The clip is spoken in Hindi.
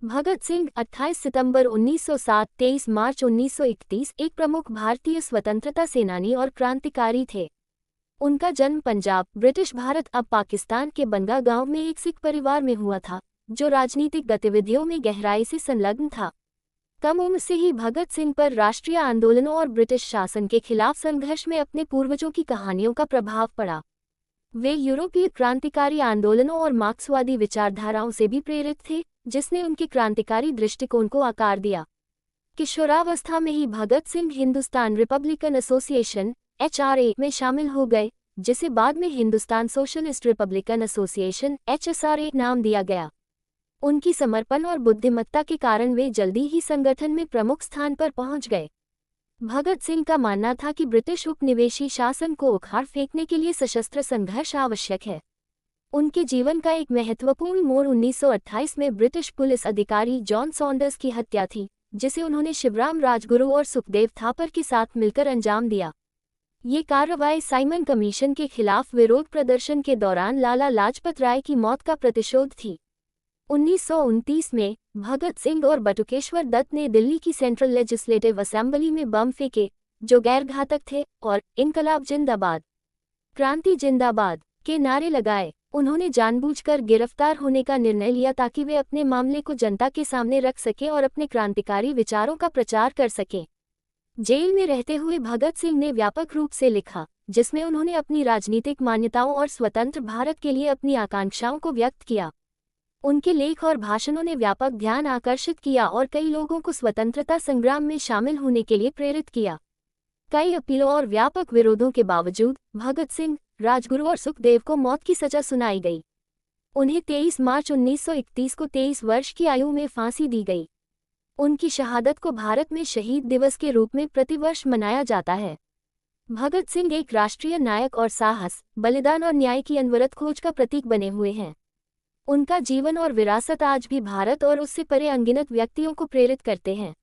भगत सिंह 28 सितंबर 1907 23 मार्च 1931 एक प्रमुख भारतीय स्वतंत्रता सेनानी और क्रांतिकारी थे। उनका जन्म पंजाब, ब्रिटिश भारत अब पाकिस्तान के बनगा गांव में एक सिख परिवार में हुआ था, जो राजनीतिक गतिविधियों में गहराई से संलग्न था। कम उम्र से ही भगत सिंह पर राष्ट्रीय आंदोलनों और ब्रिटिश शासन के खिलाफ संघर्ष में अपने पूर्वजों की कहानियों का प्रभाव पड़ा। वे यूरोपीय क्रांतिकारी आंदोलनों और मार्क्सवादी विचारधाराओं से भी प्रेरित थे, जिसने उनके क्रांतिकारी दृष्टिकोण को आकार दिया। किशोरावस्था में ही Bhagat Singh Hindustan Republican Association (HRA) में शामिल हो गए, जिसे बाद में Hindustan Socialist Republican Association (HSRA) नाम दिया गया। उनकी समर्पण और बुद्धिमत्ता के कारण वे जल्दी ही संगठन में प्रमुख स्थान पर पहुंच गए। भगत सिंह का मानना था कि ब्रिटिश उपनिवेशी शासन को उखाड़ फेंकने के लिए सशस्त्र संघर्ष आवश्यक है। उनके जीवन का एक महत्वपूर्ण मोड़ 1928 में ब्रिटिश पुलिस अधिकारी जॉन सॉन्डर्स की हत्या थी, जिसे उन्होंने शिवराम राजगुरु और सुखदेव थापर के साथ मिलकर अंजाम दिया। ये कार्रवाई साइमन कमीशन के खिलाफ विरोध प्रदर्शन के दौरान लाला लाजपत राय की मौत का प्रतिशोध थी। 1929 में भगत सिंह और बटुकेश्वर दत्त ने दिल्ली की सेंट्रल लेजिस्लेटिव असेंबली में बम फेंके, जो गैर घातक थे, और इनकलाब जिंदाबाद, क्रांति जिंदाबाद के नारे लगाए। उन्होंने जानबूझकर गिरफ्तार होने का निर्णय लिया ताकि वे अपने मामले को जनता के सामने रख सकें और अपने क्रांतिकारी विचारों का प्रचार कर सकें। जेल में रहते हुए भगत सिंह ने व्यापक रूप से लिखा, जिसमें उन्होंने अपनी राजनीतिक मान्यताओं और स्वतंत्र भारत के लिए अपनी आकांक्षाओं को व्यक्त किया। उनके लेख और भाषणों ने व्यापक ध्यान आकर्षित किया और कई लोगों को स्वतंत्रता संग्राम में शामिल होने के लिए प्रेरित किया। कई अपीलों और व्यापक विरोधों के बावजूद भगत सिंह, राजगुरु और सुखदेव को मौत की सजा सुनाई गई। उन्हें 23 मार्च 1931 को 23 वर्ष की आयु में फांसी दी गई। उनकी शहादत को भारत में शहीद दिवस के रूप में प्रतिवर्ष मनाया जाता है। भगत सिंह एक राष्ट्रीय नायक और साहस, बलिदान और न्याय की अनवरत खोज का प्रतीक बने हुए हैं। उनका जीवन और विरासत आज भी भारत और उससे परे अनगिनत व्यक्तियों को प्रेरित करते हैं।